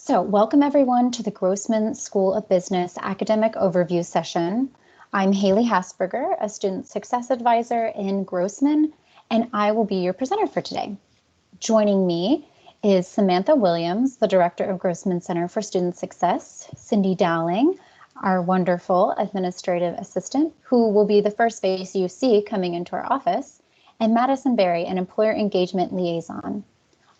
So welcome everyone to the Grossman School of Business Academic Overview session. I'm Haley Hasberger, a Student Success Advisor in Grossman, and I will be your presenter for today. Joining me is Samantha Williams, the Director of Grossman Center for Student Success, Cindy Dowling, our wonderful administrative assistant, who will be the first face you see coming into our office, and Madison Berry, an employer engagement liaison.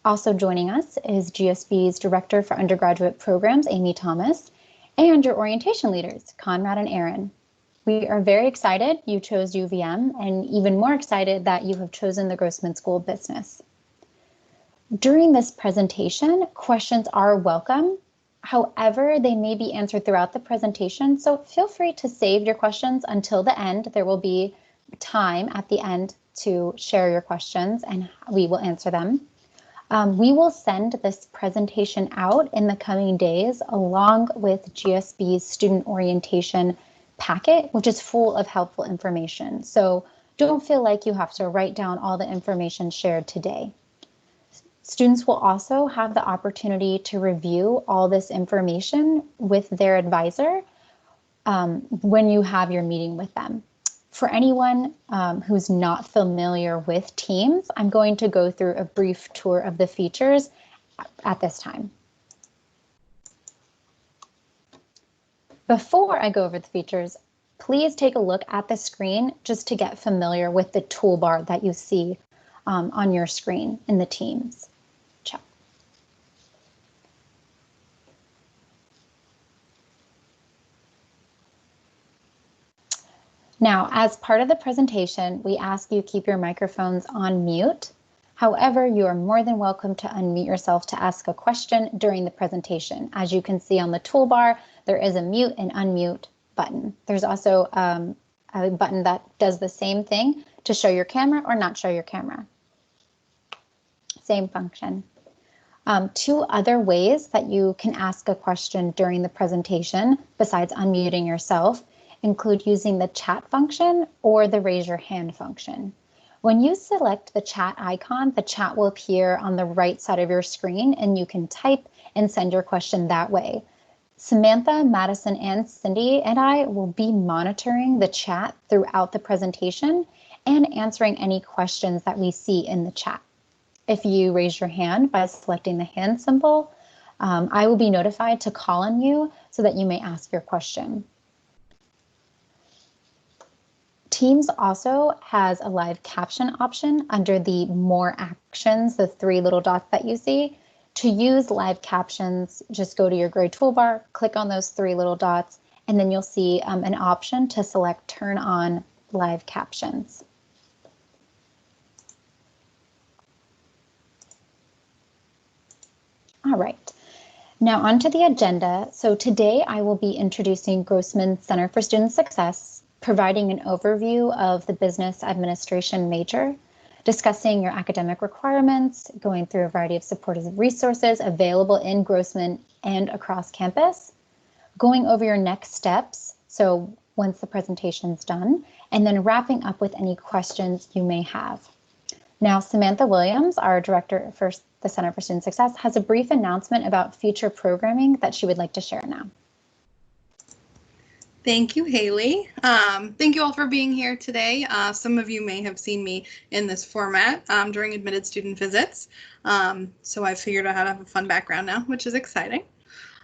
Also joining us is GSB's Director for Undergraduate Programs, Amy Thomas, and your orientation leaders, Conrad and Aaron. We are very excited you chose UVM and even more excited that you have chosen the Grossman School of Business. During this presentation, questions are welcome. However, they may be answered throughout the presentation, so feel free to save your questions until the end. There will be time at the end to share your questions and we will answer them. We will send this presentation out in the coming days along with GSB's student orientation packet, which is full of helpful information. So don't feel like you have to write down all the information shared today. Students will also have the opportunity to review all this information with their advisor when you have your meeting with them. For anyone who's not familiar with Teams, I'm going to go through a brief tour of the features at this time. Before I go over the features, please take a look at the screen just to get familiar with the toolbar that you see on your screen in the Teams chat. Now, as part of the presentation, we ask you keep your microphones on mute. However, you are more than welcome to unmute yourself to ask a question during the presentation. As you can see on the toolbar, there is a mute and unmute button. There's also a button that does the same thing to show your camera or not show your camera. Same function. Two other ways that you can ask a question during the presentation, besides unmuting yourself, include using the chat function or the raise your hand function. When you select the chat icon, the chat will appear on the right side of your screen and you can type and send your question that way. Samantha, Madison, and Cindy and I will be monitoring the chat throughout the presentation and answering any questions that we see in the chat. If you raise your hand by selecting the hand symbol, I will be notified to call on you so that you may ask your question. Teams also has a live caption option under the More Actions, the three little dots that you see. To use live captions, just go to your gray toolbar, click on those three little dots, and then you'll see an option to select Turn on Live Captions. All right, now onto the agenda. So today I will be introducing Grossman Center for Student Success, providing an overview of the business administration major, discussing your academic requirements, going through a variety of supportive resources available in Grossman and across campus, going over your next steps, so once the presentation's done, and then wrapping up with any questions you may have. Now, Samantha Williams, our Director for the Center for Student Success, has a brief announcement about future programming that she would like to share now. Thank you, Haley. Thank you all for being here today. Some of you may have seen me in this format during admitted student visits. So I figured out how to have a fun background now, which is exciting.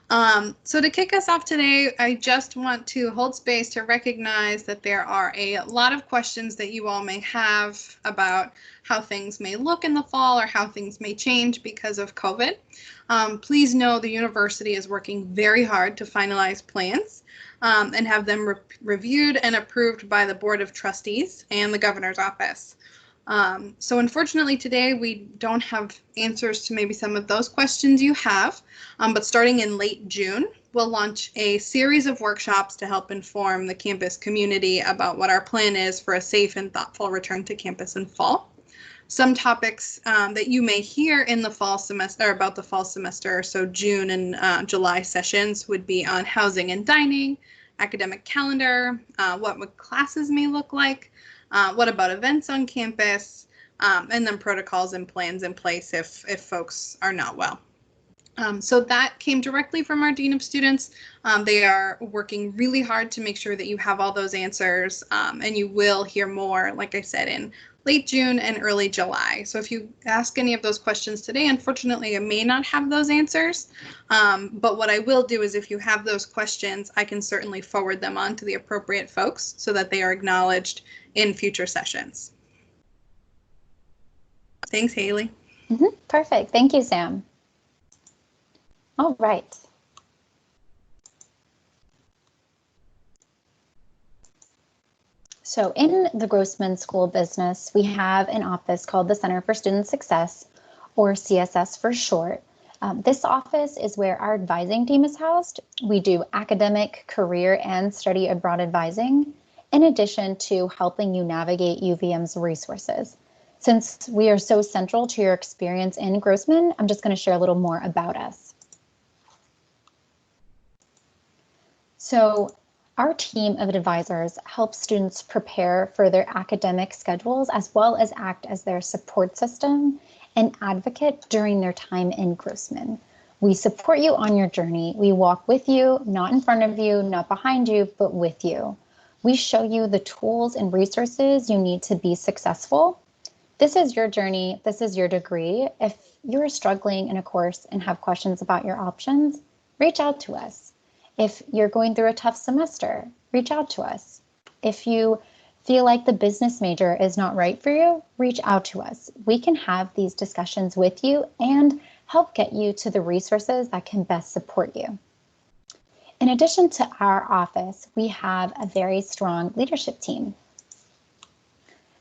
So to kick us off today, I just want to hold space to recognize that there are a lot of questions that you all may have about how things may look in the fall or how things may change because of COVID. Please know the university is working very hard to finalize plans and have them reviewed and approved by the Board of Trustees and the Governor's Office. So unfortunately today we don't have answers to maybe some of those questions you have, but starting in late June, we'll launch a series of workshops to help inform the campus community about what our plan is for a safe and thoughtful return to campus in fall. Some topics that you may hear in the fall semester, about the fall semester, so June and July sessions, would be on housing and dining, academic calendar, what classes may look like, what about events on campus, and then protocols and plans in place if folks are not well. So that came directly from our Dean of Students. They are working really hard to make sure that you have all those answers, and you will hear more, like I said, in late June and early July. So if you ask any of those questions today, unfortunately, I may not have those answers. But what I will do is if you have those questions, I can certainly forward them on to the appropriate folks so that they are acknowledged in future sessions. Thanks, Haley. Perfect. Thank you, Sam. All right. So in the Grossman School of Business, we have an office called the Center for Student Success, or CSS for short. This office is where our advising team is housed. We do academic, career, and study abroad advising, in addition to helping you navigate UVM's resources. Since we are so central to your experience in Grossman, I'm just going to share a little more about us. So our team of advisors helps students prepare for their academic schedules as well as act as their support system and advocate during their time in Grossman. We support you on your journey. We walk with you, not in front of you, not behind you, but with you. We show you the tools and resources you need to be successful. This is your journey. This is your degree. If you're struggling in a course and have questions about your options, reach out to us. If you're going through a tough semester, reach out to us. If you feel like the business major is not right for you, reach out to us. We can have these discussions with you and help get you to the resources that can best support you. In addition to our office, we have a very strong leadership team.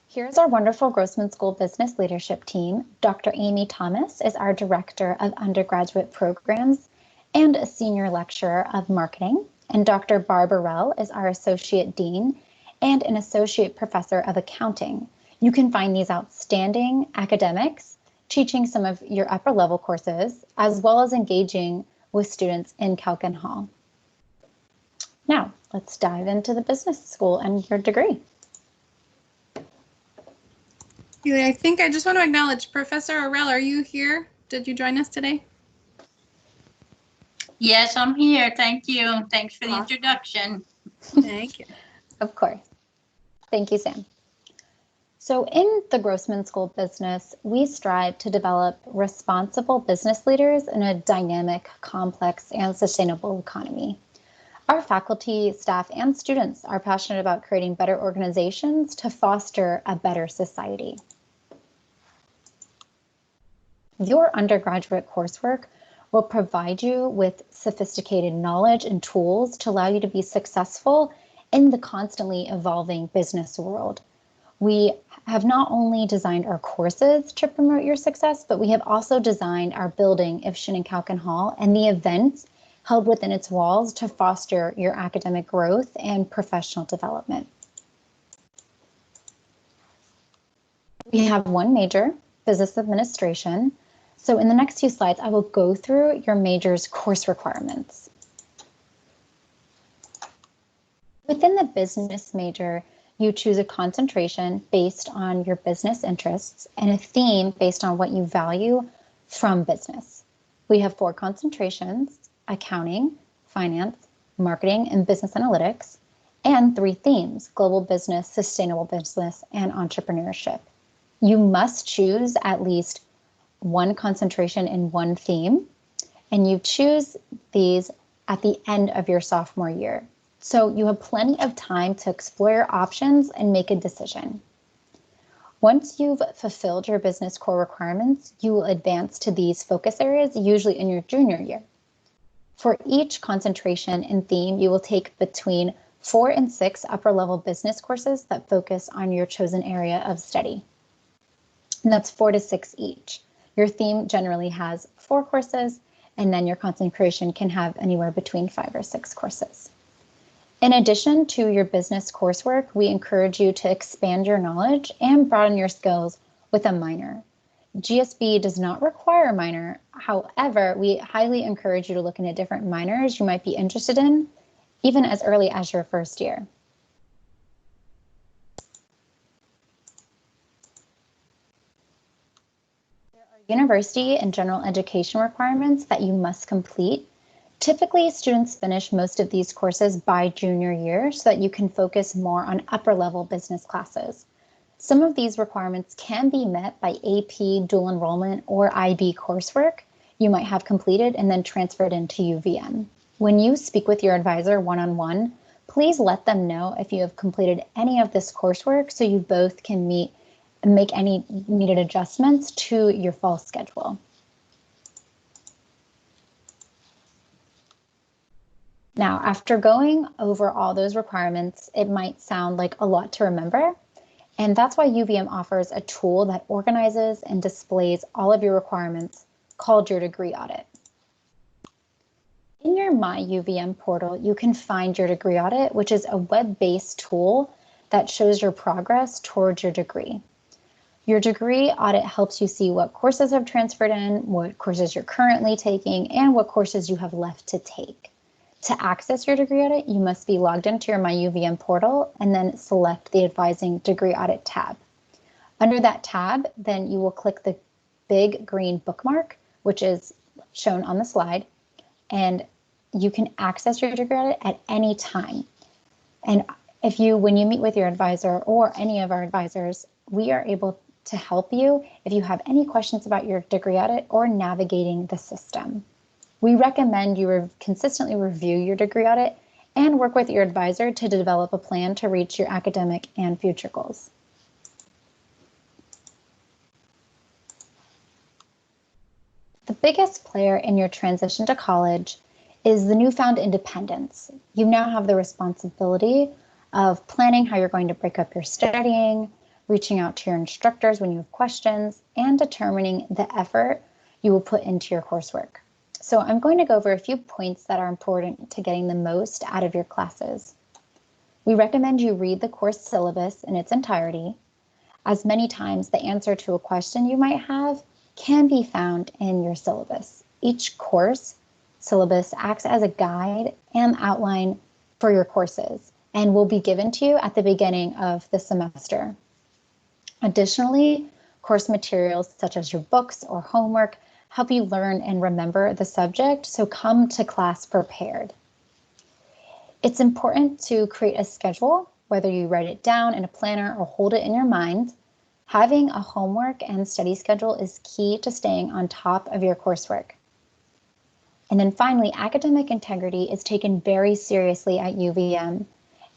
Here's our wonderful Grossman School Business Leadership Team. Dr. Amy Thomas is our Director of Undergraduate Programs and a Senior Lecturer of Marketing, and Dr. Barb Burrell is our Associate Dean and an Associate Professor of Accounting. You can find these outstanding academics teaching some of your upper level courses, as well as engaging with students in Calc and Hall. Now, let's dive into the business school and your degree. I think I just want to acknowledge Professor Orell. Are you here? Did you join us today? Yes, I'm here. Thank you. Thanks for the introduction. Thank you. Of course. Thank you, Sam. So in the Grossman School of Business, we strive to develop responsible business leaders in a dynamic, complex, and sustainable economy. Our faculty, staff, and students are passionate about creating better organizations to foster a better society. Your undergraduate coursework will provide you with sophisticated knowledge and tools to allow you to be successful in the constantly evolving business world. We have not only designed our courses to promote your success, but we have also designed our building, Ifshin Calkin Hall, and the events held within its walls to foster your academic growth and professional development. We have one major, business administration. So in the next few slides, I will go through your major's course requirements. Within the business major, you choose a concentration based on your business interests and a theme based on what you value from business. We have 4 concentrations: accounting, finance, marketing, and business analytics, and 3 themes: global business, sustainable business, and entrepreneurship. You must choose at least 1 concentration in 1 theme, and you choose these at the end of your sophomore year. So you have plenty of time to explore your options and make a decision. Once you've fulfilled your business core requirements, you will advance to these focus areas, usually in your junior year. For each concentration and theme, you will take between 4 and 6 upper level business courses that focus on your chosen area of study. And that's 4 to 6 each. Your theme generally has 4 courses, and then your concentration can have anywhere between 5 or 6 courses. In addition to your business coursework, we encourage you to expand your knowledge and broaden your skills with a minor. GSB does not require a minor. However, we highly encourage you to look into different minors you might be interested in, even as early as your first year. university and general education requirements that you must complete. Typically, students finish most of these courses by junior year so that you can focus more on upper level business classes. Some of these requirements can be met by AP, dual enrollment, or IB coursework you might have completed and then transferred into UVM. When you speak with your advisor one-on-one, please let them know if you have completed any of this coursework so you both can make any needed adjustments to your fall schedule. Now, after going over all those requirements, it might sound like a lot to remember, and that's why UVM offers a tool that organizes and displays all of your requirements called your degree audit. In your My UVM portal, you can find your degree audit, which is a web-based tool that shows your progress towards your degree. Your degree audit helps you see what courses have transferred in, what courses you're currently taking, and what courses you have left to take. To access your degree audit, you must be logged into your My UVM portal and then select the Advising Degree Audit tab. Under that tab, then you will click the big green bookmark, which is shown on the slide, and you can access your degree audit at any time. And when you meet with your advisor or any of our advisors, we are able to help you if you have any questions about your degree audit or navigating the system. We recommend you consistently review your degree audit and work with your advisor to develop a plan to reach your academic and future goals. The biggest player in your transition to college is the newfound independence. You now have the responsibility of planning how you're going to break up your studying, reaching out to your instructors when you have questions, and determining the effort you will put into your coursework. So I'm going to go over a few points that are important to getting the most out of your classes. We recommend you read the course syllabus in its entirety, as many times the answer to a question you might have can be found in your syllabus. Each course syllabus acts as a guide and outline for your courses and will be given to you at the beginning of the semester. Additionally, course materials such as your books or homework help you learn and remember the subject, so come to class prepared. It's important to create a schedule, whether you write it down in a planner or hold it in your mind. Having a homework and study schedule is key to staying on top of your coursework. And then finally, academic integrity is taken very seriously at UVM,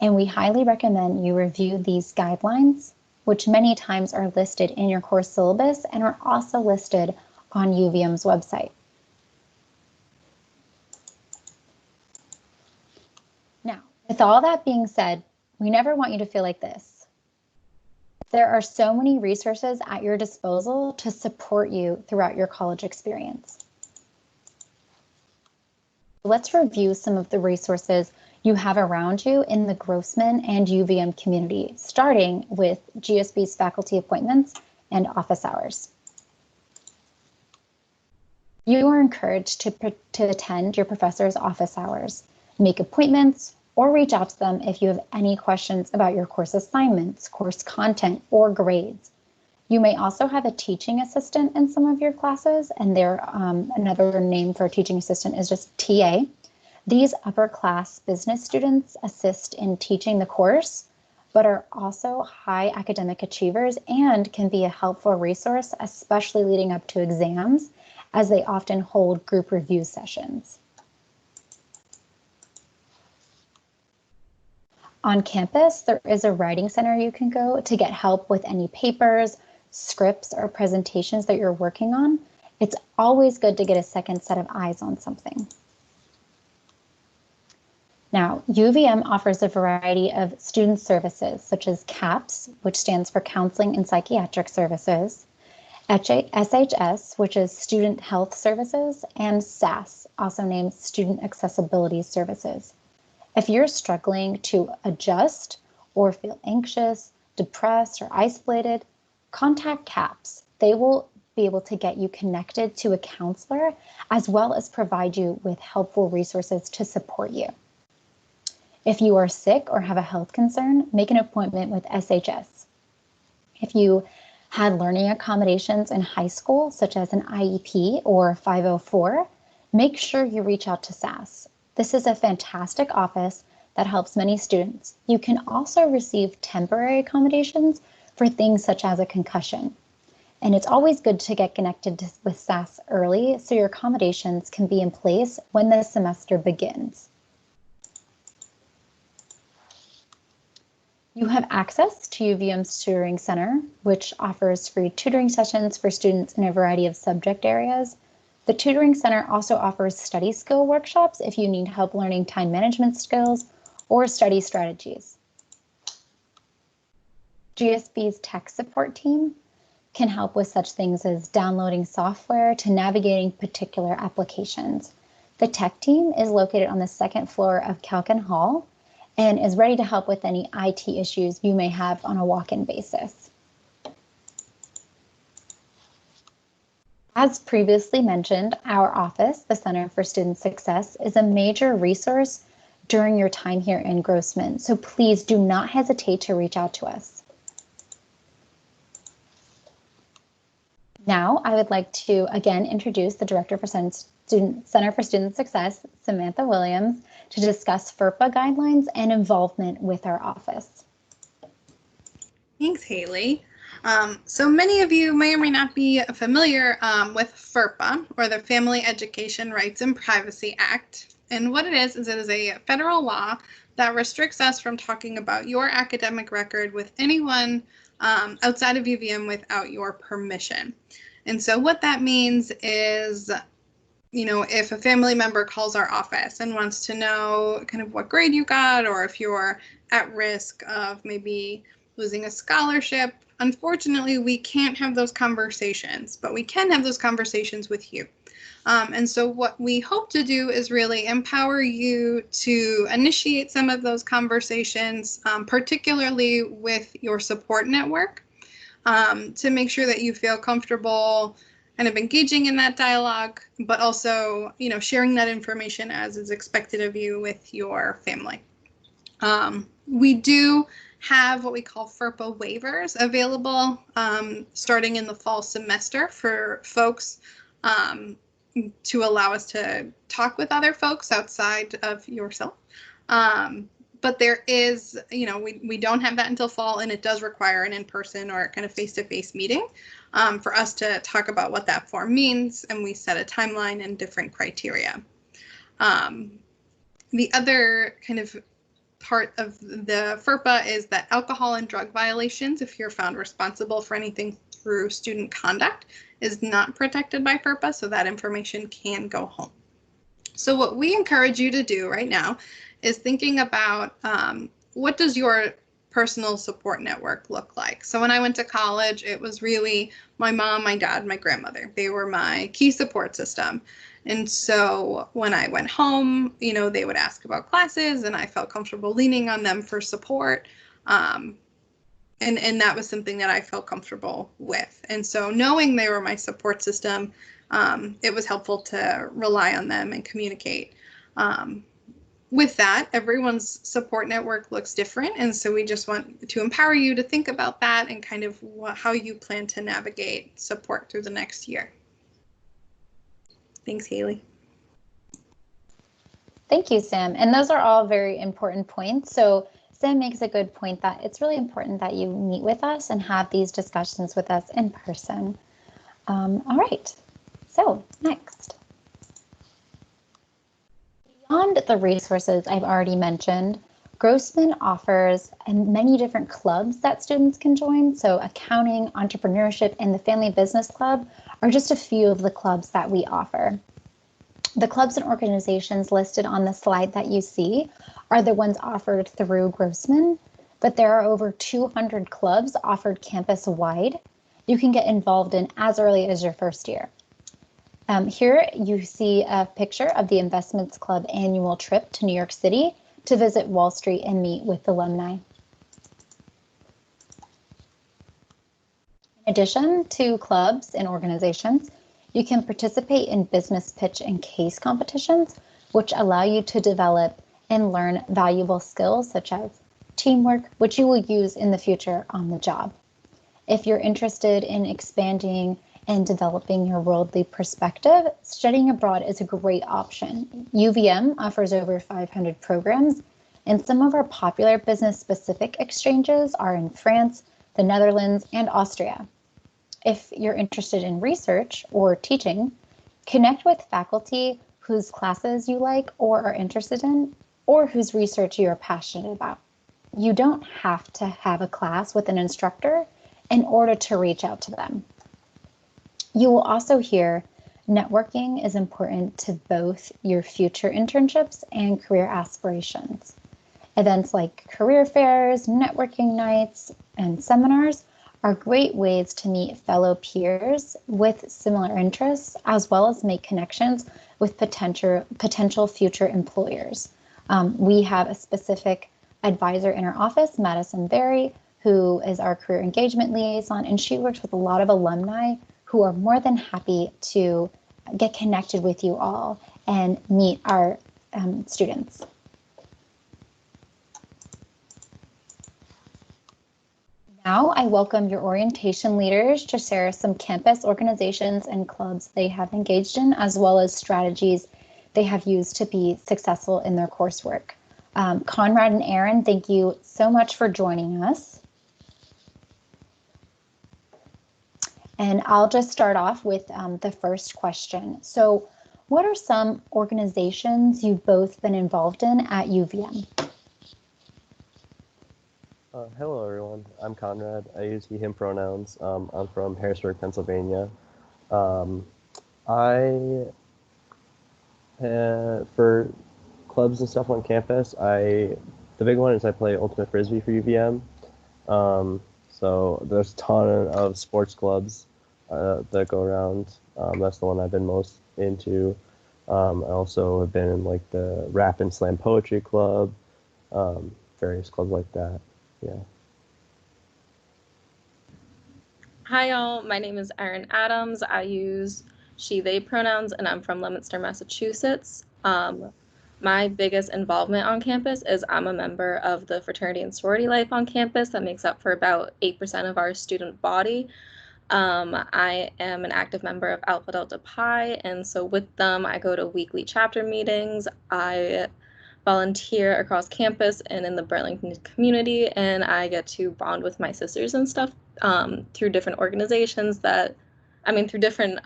and we highly recommend you review these guidelines, which many times are listed in your course syllabus and are also listed on UVM's website. Now, with all that being said, we never want you to feel like this. There are so many resources at your disposal to support you throughout your college experience. Let's review some of the resources you have around you in the Grossman and UVM community, starting with GSB's faculty appointments and office hours. You are encouraged to attend your professor's office hours, make appointments, or reach out to them if you have any questions about your course assignments, course content, or grades. You may also have a teaching assistant in some of your classes, and another name for a teaching assistant is just TA. These upper class business students assist in teaching the course, but are also high academic achievers and can be a helpful resource, especially leading up to exams, as they often hold group review sessions. On campus, there is a writing center you can go to get help with any papers, scripts, or presentations that you're working on. It's always good to get a second set of eyes on something. Now, UVM offers a variety of student services, such as CAPS, which stands for Counseling and Psychiatric Services, SHS, which is Student Health Services, and SAS, also named Student Accessibility Services. If you're struggling to adjust or feel anxious, depressed, or isolated, contact CAPS. They will be able to get you connected to a counselor, as well as provide you with helpful resources to support you. If you are sick or have a health concern, make an appointment with SHS. If you had learning accommodations in high school, such as an IEP or 504, make sure you reach out to SAS. This is a fantastic office that helps many students. You can also receive temporary accommodations for things such as a concussion. And it's always good to get connected with SAS early so your accommodations can be in place when the semester begins. You have access to UVM's Tutoring Center, which offers free tutoring sessions for students in a variety of subject areas. The Tutoring Center also offers study skill workshops if you need help learning time management skills or study strategies. GSB's tech support team can help with such things as downloading software to navigating particular applications. The tech team is located on the second floor of Calkin Hall and is ready to help with any IT issues you may have on a walk-in basis. As previously mentioned, our office, the Center for Student Success, is a major resource during your time here in Grossman, so please do not hesitate to reach out to us. Now, I would like to again introduce the Director for Center for Student Success, Samantha Williams, to discuss FERPA guidelines and involvement with our office. Thanks, Haley. So many of you may or may not be familiar with FERPA, or the Family Education Rights and Privacy Act. And what it is it is a federal law that restricts us from talking about your academic record with anyone outside of UVM without your permission. And so what that means is, you know, if a family member calls our office and wants to know kind of what grade you got, or if you're at risk of maybe losing a scholarship, unfortunately, we can't have those conversations, but we can have those conversations with you. And so what we hope to do is really empower you to initiate some of those conversations, particularly with your support network, to make sure that you feel comfortable kind of engaging in that dialogue, but also, you know, sharing that information as is expected of you with your family. We do have what we call FERPA waivers available starting in the fall semester for folks to allow us to talk with other folks outside of yourself. But there is, you know, we don't have that until fall, and it does require an in-person or kind of face-to-face meeting for us to talk about what that form means, and we set a timeline and different criteria. The other kind of part of the FERPA is that alcohol and drug violations, if you're found responsible for anything through student conduct, is not protected by FERPA, so that information can go home. So what we encourage you to do right now is thinking about what does your personal support network look like? So when I went to college, it was really my mom, my dad, my grandmother. They were my key support system. And so when I went home, you know, they would ask about classes, and I felt comfortable leaning on them for support. And that was something that I felt comfortable with. And so knowing they were my support system, it was helpful to rely on them and communicate. With that, everyone's support network looks different. And so we just want to empower you to think about that and kind of how you plan to navigate support through the next year. Thanks, Haley. Thank you, Sam. And those are all very important points. So Sam makes a good point that it's really important that you meet with us and have these discussions with us in person. All right, so next. Beyond the resources I've already mentioned, Grossman offers many different clubs that students can join. So accounting, entrepreneurship, and the Family Business Club are just a few of the clubs that we offer. The clubs and organizations listed on the slide that you see are the ones offered through Grossman, but there are over 200 clubs offered campus-wide. You can get involved in as early as your first year. Here you see a picture of the Investments Club annual trip to New York City to visit Wall Street and meet with alumni. In addition to clubs and organizations, you can participate in business pitch and case competitions, which allow you to develop and learn valuable skills such as teamwork, which you will use in the future on the job. If you're interested in expanding and developing your worldly perspective, studying abroad is a great option. UVM offers over 500 programs, and some of our popular business-specific exchanges are in France, the Netherlands, and Austria. If you're interested in research or teaching, connect with faculty whose classes you like or are interested in, or whose research you're passionate about. You don't have to have a class with an instructor in order to reach out to them. You will also hear networking is important to both your future internships and career aspirations. Events like career fairs, networking nights, and seminars are great ways to meet fellow peers with similar interests, as well as make connections with potential future employers. We have a specific advisor in our office, Madison Berry, who is our career engagement liaison, and she works with a lot of alumni who are more than happy to get connected with you all and meet our students. Now I welcome your orientation leaders to share some campus organizations and clubs they have engaged in, as well as strategies they have used to be successful in their coursework. Conrad and Aaron, thank you so much for joining us. And I'll just start off with the first question. So what are some organizations you've both been involved in at UVM? Hello, everyone. I'm Conrad. I use he, him pronouns. I'm from Harrisburg, Pennsylvania. For clubs and stuff on campus, the big one is I play Ultimate Frisbee for UVM. So there's a ton of sports clubs that go around. That's the one I've been most into. I also have been in like the Rap and Slam Poetry Club, various clubs like that. Yeah. Hi, all. My name is Erin Adams. I use she, they pronouns, and I'm from Leominster, Massachusetts. My biggest involvement on campus is I'm a member of the fraternity and sorority life on campus that makes up for about 8% of our student body. I am an active member of Alpha Delta Pi, and so with them, I go to weekly chapter meetings. I volunteer across campus and in the Burlington community, and I get to bond with my sisters and stuff through different organizations through different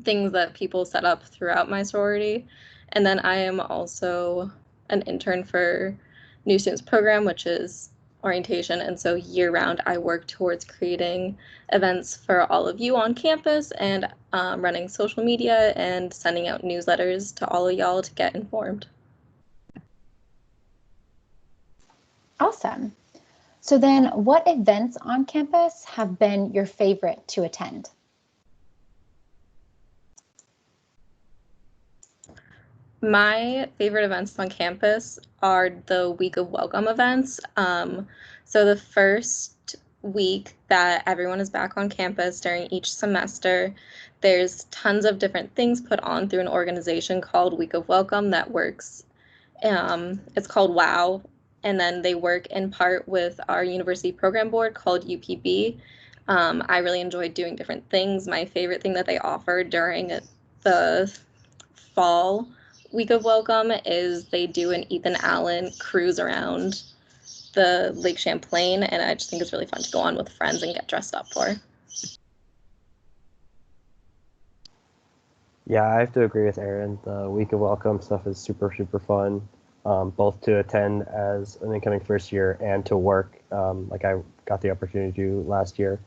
things that people set up throughout my sorority. And then I am also an intern for New Students Program, which is orientation. And so year round, I work towards creating events for all of you on campus and running social media and sending out newsletters to all of y'all to get informed. Awesome. So then what events on campus have been your favorite to attend? My favorite events on campus are the Week of Welcome events. So the first week that everyone is back on campus during each semester, there's tons of different things put on through an organization called Week of Welcome that works. It's called WOW, and then they work in part with our university program board called UPB. I really enjoyed doing different things. My favorite thing that they offer during the fall Week of Welcome is they do an Ethan Allen cruise around the Lake Champlain, and I just think it's really fun to go on with friends and get dressed up for. Yeah, I have to agree with Aaron. The Week of Welcome stuff is super, super fun, both to attend as an incoming first year and to work, like I got the opportunity to do last year.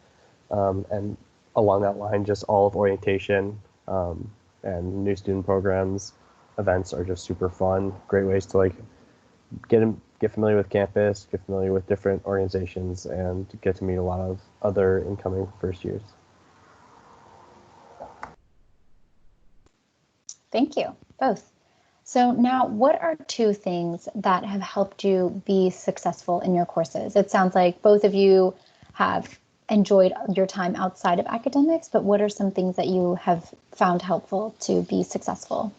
And along that line, just all of orientation and new student programs events are just super fun. Great ways to like get familiar with campus, get familiar with different organizations, and get to meet a lot of other incoming first years. Thank you, both. So now, what are two things that have helped you be successful in your courses? It sounds like both of you have enjoyed your time outside of academics, but what are some things that you have found helpful to be successful?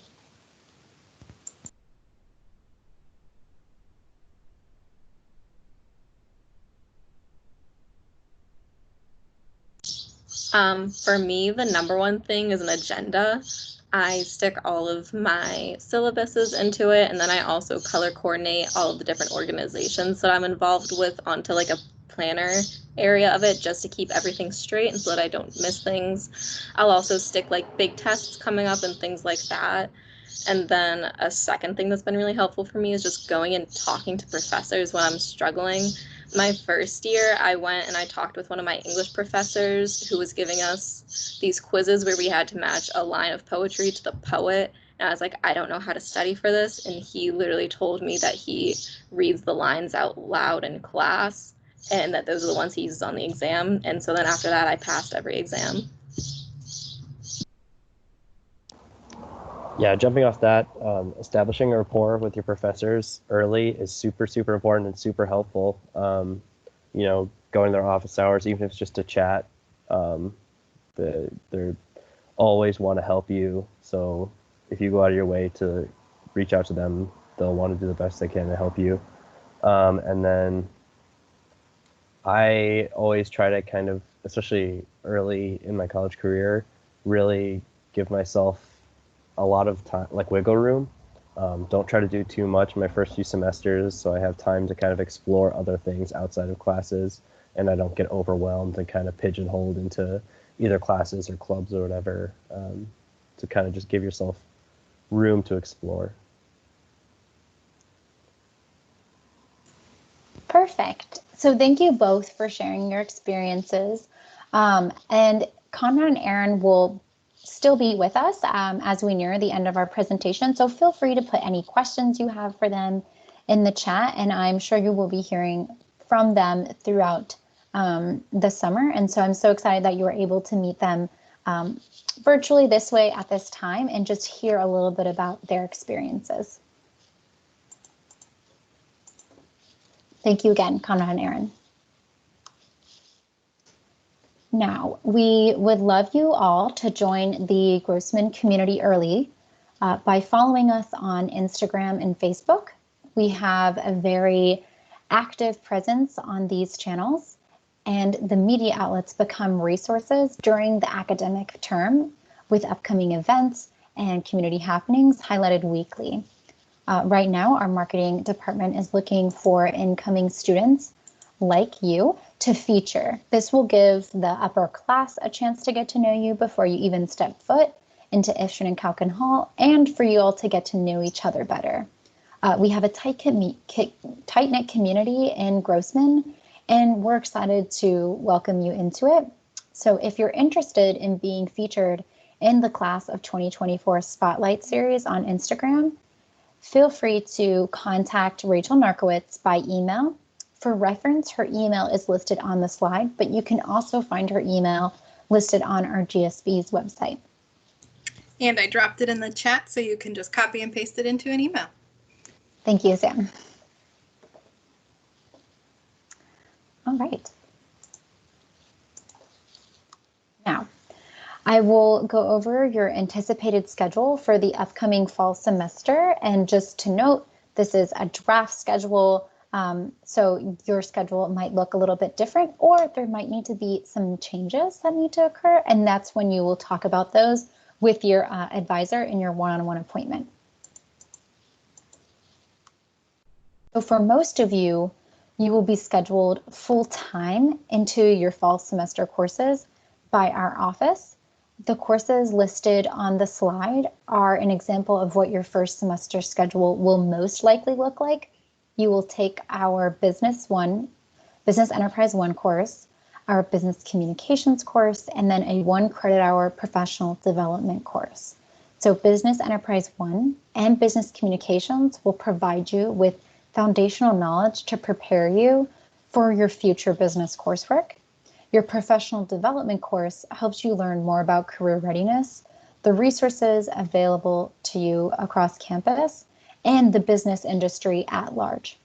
For me, the number one thing is an agenda. I stick all of my syllabuses into it, and then I also color coordinate all of the different organizations that I'm involved with onto like a planner area of it, just to keep everything straight and so that I don't miss things. I'll also stick like big tests coming up and things like that. And then a second thing that's been really helpful for me is just going and talking to professors when I'm struggling. My first year, I went and I talked with one of my English professors who was giving us these quizzes where we had to match a line of poetry to the poet. And I was like, I don't know how to study for this. And he literally told me that he reads the lines out loud in class and that those are the ones he uses on the exam. And so then after that, I passed every exam. Yeah, jumping off that, establishing a rapport with your professors early is super, super important and super helpful. You know, going their office hours, even if it's just to chat, they're always want to help you. So if you go out of your way to reach out to them, they'll want to do the best they can to help you. And then I always try to kind of, especially early in my college career, really give myself a lot of time, like wiggle room. Don't try to do too much my first few semesters, so I have time to kind of explore other things outside of classes, and I don't get overwhelmed and kind of pigeonholed into either classes or clubs or whatever. To kind of just give yourself room to explore. Perfect. So thank you both for sharing your experiences. And Conrad and Aaron will still be with us as we near the end of our presentation. So feel free to put any questions you have for them in the chat, and I'm sure you will be hearing from them throughout the summer. And so I'm so excited that you were able to meet them virtually this way at this time and just hear a little bit about their experiences. Thank you again, Conrad and Aaron. Now, we would love you all to join the Grossman community early by following us on Instagram and Facebook. We have a very active presence on these channels, and the media outlets become resources during the academic term with upcoming events and community happenings highlighted weekly. Right now, our marketing department is looking for incoming students like you to feature. This will give the upper class a chance to get to know you before you even step foot into Ifshun and Cowken Hall, and for you all to get to know each other better. We have a tight-knit community in Grossman, and we're excited to welcome you into it. So if you're interested in being featured in the Class of 2024 Spotlight Series on Instagram, feel free to contact Rachel Narkowitz by email. For reference, her email is listed on the slide, but you can also find her email listed on our GSB's website. And I dropped it in the chat, so you can just copy and paste it into an email. Thank you, Sam. All right. Now, I will go over your anticipated schedule for the upcoming fall semester. And just to note, this is a draft schedule, so your schedule might look a little bit different, or there might need to be some changes that need to occur. And that's when you will talk about those with your advisor in your one-on-one appointment. So for most of you, you will be scheduled full-time into your fall semester courses by our office. The courses listed on the slide are an example of what your first semester schedule will most likely look like. You will take our Business Enterprise 1 course, our Business Communications course, and then a 1 credit hour professional development course. So Business Enterprise 1 and Business Communications will provide you with foundational knowledge to prepare you for your future business coursework. Your professional development course helps you learn more about career readiness, the resources available to you across campus, and the business industry at large.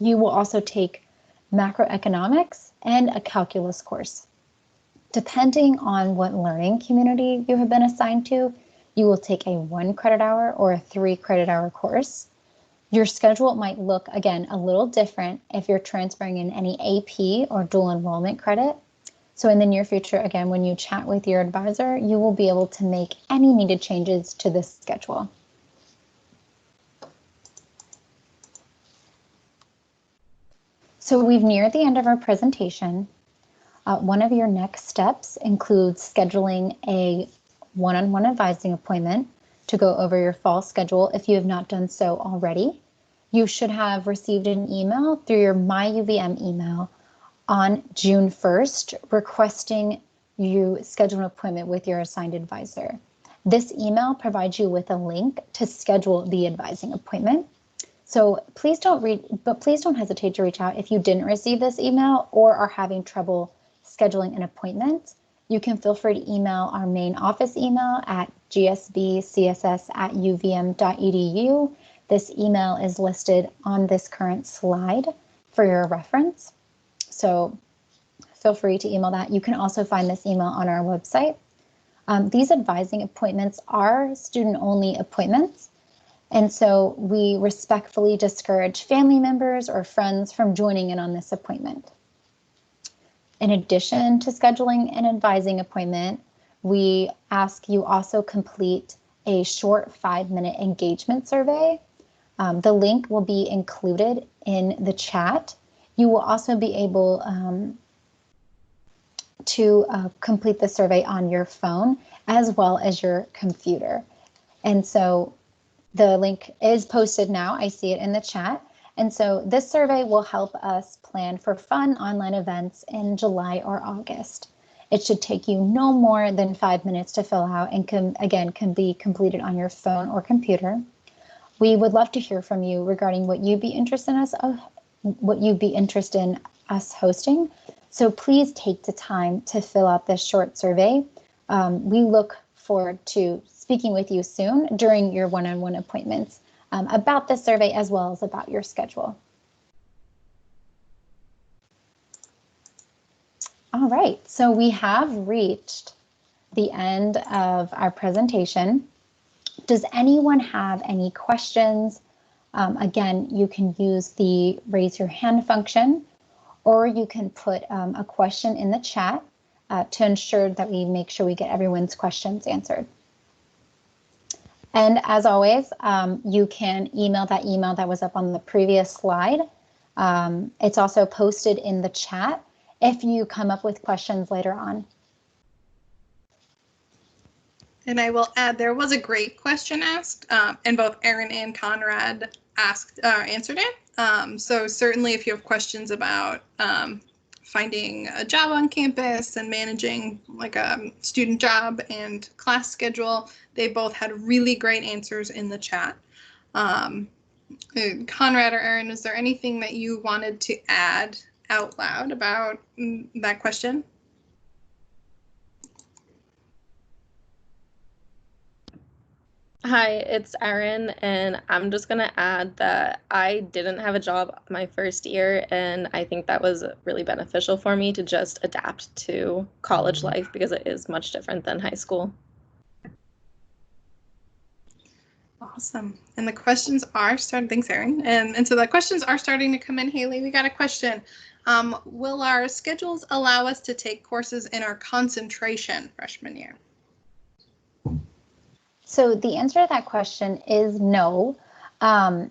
You will also take macroeconomics and a calculus course. Depending on what learning community you have been assigned to, you will take a 1 credit hour or a 3 credit hour course. Your schedule might look, again, a little different if you're transferring in any AP or dual enrollment credit. So in the near future, again, when you chat with your advisor, you will be able to make any needed changes to this schedule. So we've neared the end of our presentation. One of your next steps includes scheduling a one-on-one advising appointment to go over your fall schedule if you have not done so already. You should have received an email through your MyUVM email on June 1st requesting you schedule an appointment with your assigned advisor. This email provides you with a link to schedule the advising appointment. So please don't hesitate to reach out if you didn't receive this email or are having trouble scheduling an appointment. You can feel free to email our main office email at gsbcss@uvm.edu. This email is listed on this current slide for your reference. So feel free to email that. You can also find this email on our website. These advising appointments are student-only appointments, and so we respectfully discourage family members or friends from joining in on this appointment. In addition to scheduling an advising appointment, we ask you also complete a short 5-minute engagement survey. The link will be included in the chat. You will also be able to complete the survey on your phone as well as your computer. And so the link is posted now. I see it in the chat. And so this survey will help us plan for fun online events in July or August. It should take you no more than 5 minutes to fill out and can be completed on your phone or computer. We would love to hear from you regarding what you'd be interested in us hosting. So please take the time to fill out this short survey. We look forward to speaking with you soon during your one-on-one appointments about this survey as well as about your schedule. All right, so we have reached the end of our presentation. Does anyone have any questions? Again, you can use the raise your hand function, or you can put a question in the chat to ensure that we make sure we get everyone's questions answered. And as always, you can email that email that was up on the previous slide. It's also posted in the chat if you come up with questions later on. And I will add, there was a great question asked, and both Erin and Conrad answered it. So certainly if you have questions about finding a job on campus and managing like a student job and class schedule, they both had really great answers in the chat. Conrad or Erin, is there anything that you wanted to add out loud about that question? Hi, it's Erin, and I'm just going to add that I didn't have a job my first year, and I think that was really beneficial for me to just adapt to college life because it is much different than high school. Awesome. And the questions are starting. Thanks, Erin. And so the questions are starting to come in. Haley, we got a question. Will our schedules allow us to take courses in our concentration freshman year? So the answer to that question is no.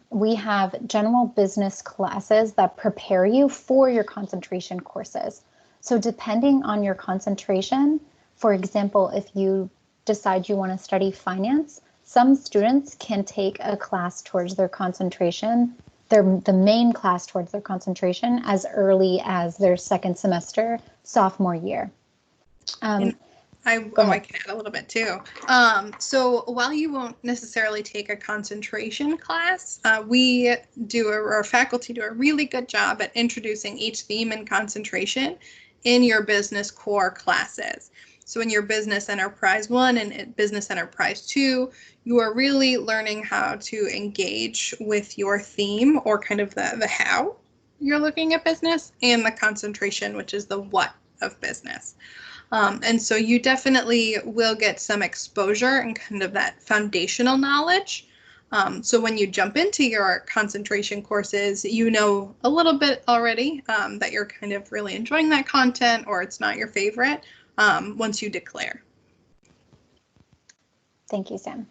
We have general business classes that prepare you for your concentration courses. So depending on your concentration, for example, if you decide you want to study finance, some students can take a class towards their concentration, the main class towards their concentration as early as their second semester, sophomore year. I can add a little bit too. So while you won't necessarily take a concentration class, our faculty do a really good job at introducing each theme and concentration in your business core classes. So in your Business Enterprise 1 and Business Enterprise 2, you are really learning how to engage with your theme, or kind of the how you're looking at business, and the concentration, which is the what of business. And so you definitely will get some exposure and kind of that foundational knowledge So when you jump into your concentration courses, you know a little bit already that you're kind of really enjoying that content or it's not your favorite once you declare. Thank you, Sam.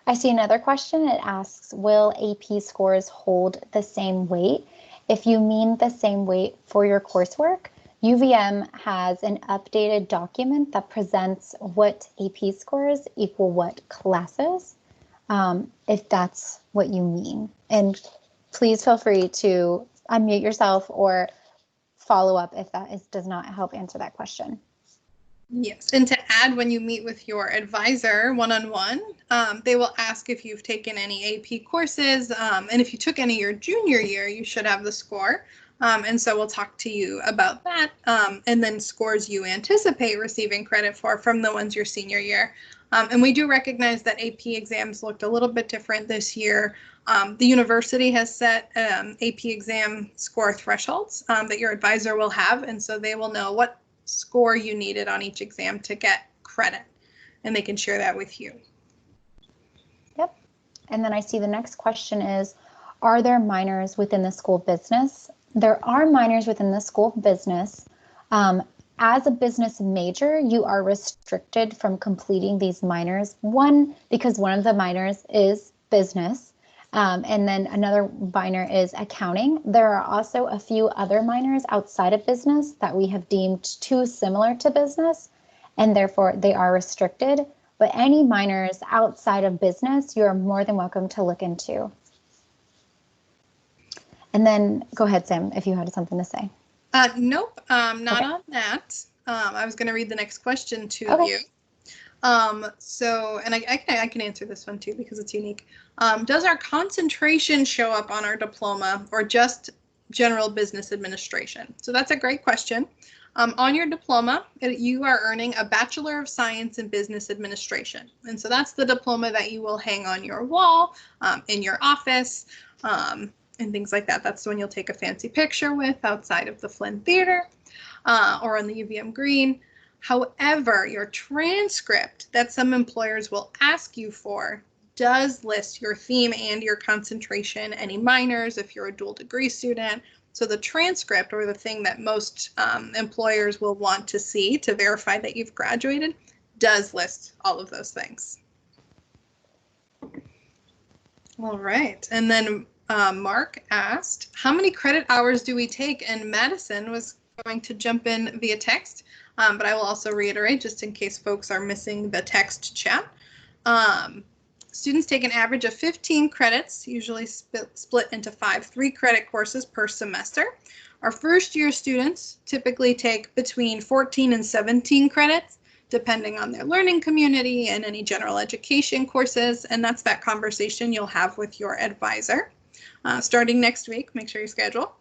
I see another question. It asks, will AP scores hold the same weight? If you mean the same weight for your coursework, UVM has an updated document that presents what AP scores equal what classes, if that's what you mean. And please feel free to unmute yourself or follow up if that does not help answer that question. Yes, and to add, when you meet with your advisor one-on-one, they will ask if you've taken any AP courses, and if you took any your junior year, you should have the score. And so we'll talk to you about that, and then scores you anticipate receiving credit for from the ones your senior year. And we do recognize that AP exams looked a little bit different this year. The university has set AP exam score thresholds that your advisor will have, and so they will know what score you needed on each exam to get credit, and they can share that with you. Yep. And then I see the next question is, are there minors within the school business? There are minors within the school business. As a business major, you are restricted from completing these minors. One, because one of the minors is business, and then another minor is accounting. There are also a few other minors outside of business that we have deemed too similar to business, and therefore they are restricted. But any minors outside of business, you are more than welcome to look into. And then go ahead, Sam, if you had something to say. Nope, not Okay. on that. I was going to read the next question to Okay. you. So, and I can answer this one too because it's unique. Does our concentration show up on our diploma or just general business administration? So that's a great question. On your diploma, you are earning a Bachelor of Science in Business Administration. And so that's the diploma that you will hang on your wall, in your office, and things like that. That's the one you'll take a fancy picture with outside of the Flynn Theater or on the UVM Green. However, your transcript that some employers will ask you for does list your theme and your concentration, any minors, if you're a dual degree student. So the transcript, or the thing that most employers will want to see to verify that you've graduated, does list all of those things. All right. And then Mark asked, how many credit hours do we take? And Madison was going to jump in via text. But I will also reiterate, just in case folks are missing the text chat. Students take an average of 15 credits, usually split into 5 3-credit courses per semester. Our first year students typically take between 14 and 17 credits, depending on their learning community and any general education courses. And that's that conversation you'll have with your advisor. Starting next week, make sure you schedule.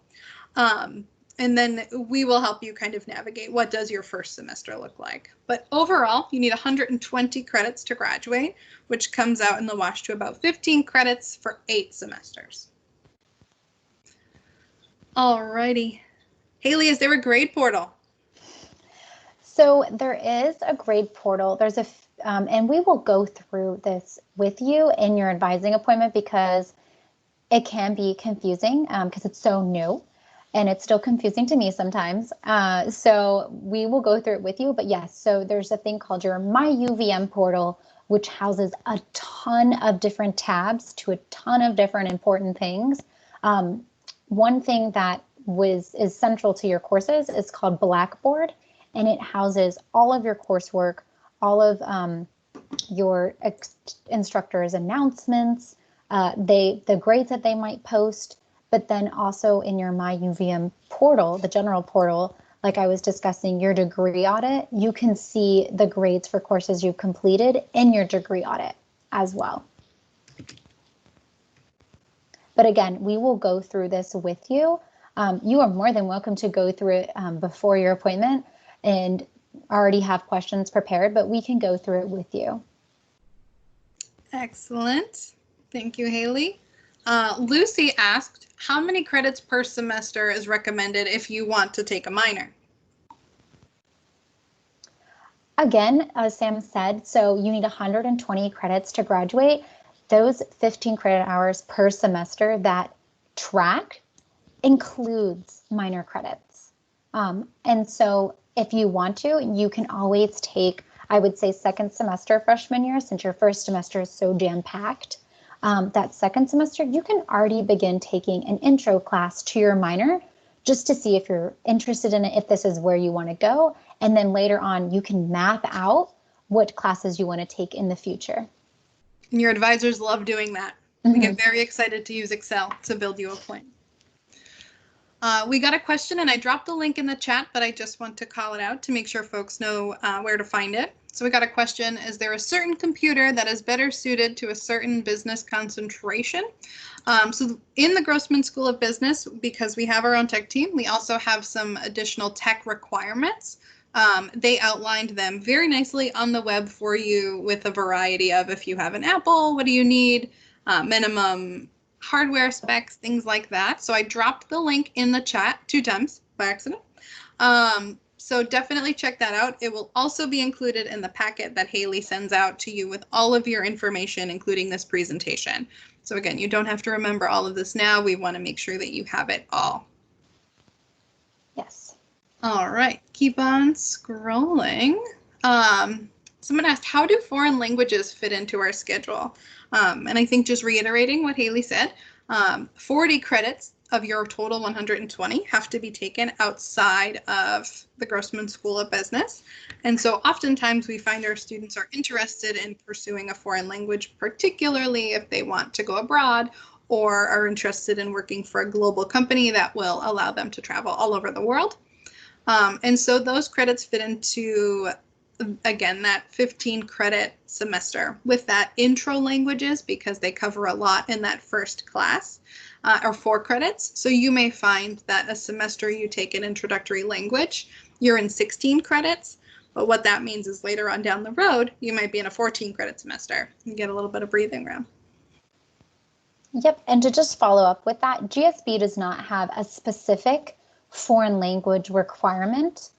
And then we will help you kind of navigate what does your first semester look like. But overall, you need 120 credits to graduate, which comes out in the wash to about 15 credits for 8 semesters. Alrighty. Haley, is there a grade portal? So there is a grade portal. There's and we will go through this with you in your advising appointment because it can be confusing because it's so new. And it's still confusing to me sometimes. So we will go through it with you. But yes, so there's a thing called your My UVM portal, which houses a ton of different tabs to a ton of different important things. One thing that is central to your courses is called Blackboard, and it houses all of your coursework, all of your instructors' announcements, the grades that they might post. But then also in your My UVM portal, the general portal, like I was discussing, your degree audit, you can see the grades for courses you've completed in your degree audit as well. But again, we will go through this with you. You are more than welcome to go through it before your appointment and already have questions prepared, but we can go through it with you. Excellent. Thank you, Haley. Lucy asked, how many credits per semester is recommended if you want to take a minor? Again, as Sam said, so you need 120 credits to graduate. those 15 credit hours per semester, that track includes minor credits. And so if you want to, you can always take, I would say, second semester freshman year, since your first semester is so jam-packed. That second semester, you can already begin taking an intro class to your minor just to see if you're interested in it, if this is where you want to go. And then later on, you can map out what classes you want to take in the future. And your advisors love doing that. They get very excited to use Excel to build you a plan. We got a question, and I dropped the link in the chat, but I just want to call it out to make sure folks know where to find it. So we got a question: is there a certain computer that is better suited to a certain business concentration? So in the Grossman School of Business, because we have our own tech team, we also have some additional tech requirements. They outlined them very nicely on the web for you with a variety of, if you have an Apple, what do you need, minimum hardware specs, things like that. So I dropped the link in the chat 2 times by accident. So definitely check that out. It will also be included in the packet that Haley sends out to you with all of your information, including this presentation. So again, you don't have to remember all of this now. We want to make sure that you have it all. Yes. All right, keep on scrolling. Someone asked, how do foreign languages fit into our schedule? And I think just reiterating what Haley said, 40 credits of your total 120 have to be taken outside of the Grossman School of Business. And so oftentimes we find our students are interested in pursuing a foreign language, particularly if they want to go abroad or are interested in working for a global company that will allow them to travel all over the world. And so those credits fit into, again, that 15 credit semester with that intro languages, because they cover a lot in that first class, or 4 credits. So you may find that a semester you take an introductory language, you're in 16 credits. But what that means is later on down the road, you might be in a 14 credit semester and get a little bit of breathing room. Yep, and to just follow up with that, GSB does not have a specific foreign language requirement.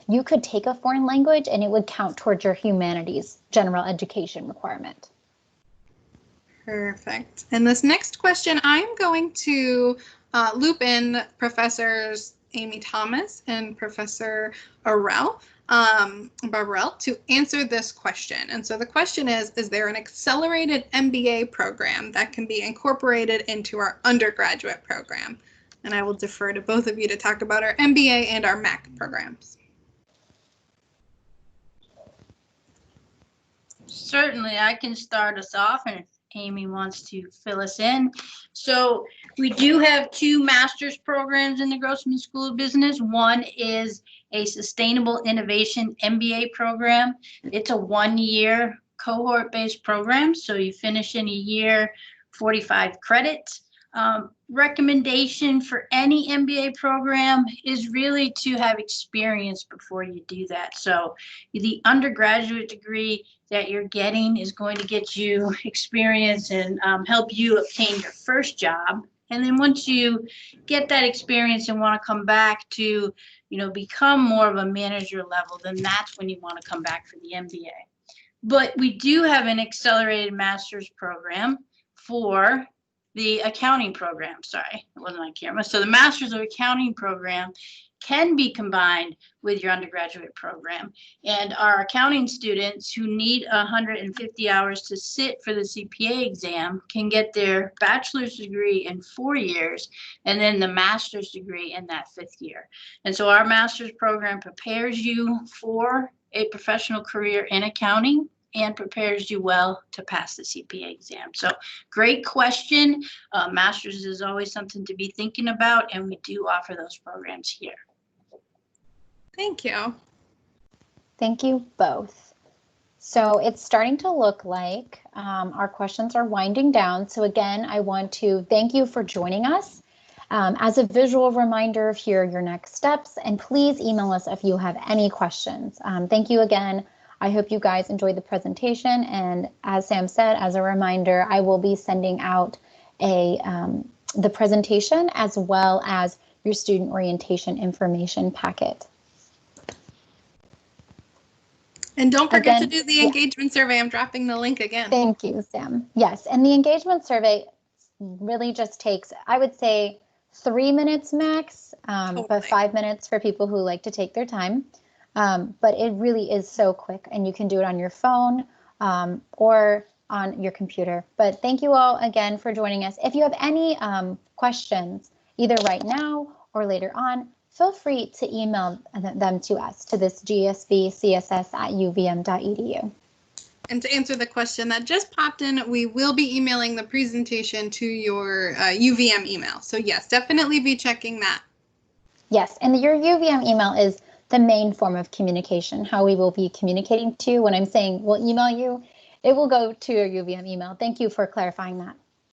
You could take a foreign language and it would count towards your humanities general education requirement. Perfect. And this next question, I'm going to loop in Professors Amy Thomas and Professor Barrell to answer this question. And so the question is there an accelerated MBA program that can be incorporated into our undergraduate program? And I will defer to both of you to talk about our MBA and our MAC programs. Certainly, I can start us off, and if Amy wants to fill us in. So we do have 2 master's programs in the Grossman School of Business. One is a Sustainable Innovation MBA program. It's a 1-year cohort-based program, so you finish in a year, 45 credits. Recommendation for any MBA program is really to have experience before you do that. So the undergraduate degree that you're getting is going to get you experience and help you obtain your first job. And then once you get that experience and want to come back to, become more of a manager level, then that's when you want to come back for the MBA. But we do have an accelerated master's program for the accounting program. Sorry, it wasn't on camera. So the Master's of Accounting program can be combined with your undergraduate program. And our accounting students who need 150 hours to sit for the CPA exam can get their bachelor's degree in 4 years and then the master's degree in that 5th year. And so our master's program prepares you for a professional career in accounting and prepares you well to pass the CPA exam. So great question. Master's is always something to be thinking about, and we do offer those programs here. Thank you. Thank you both. So it's starting to look like our questions are winding down. So again, I want to thank you for joining us. As a visual reminder, here are your next steps, and please email us if you have any questions. Thank you again. I hope you guys enjoyed the presentation, and as Sam said, as a reminder, I will be sending out the presentation as well as your student orientation information packet. And don't forget to Again, do the yeah. engagement survey. I'm dropping the link again. Thank you, Sam. Yes, and the engagement survey really just takes, I would say, 3 minutes max, Totally. but 5 minutes for people who like to take their time. But it really is so quick, and you can do it on your phone or on your computer. But thank you all again for joining us. If you have any questions, either right now or later on, feel free to email them to us, to this gsbcss@uvm.edu. And to answer the question that just popped in, we will be emailing the presentation to your UVM email. So yes, definitely be checking that. Yes, and your UVM email is the main form of communication, how we will be communicating to you. When I'm saying we'll email you, it will go to your UVM email. Thank you for clarifying that.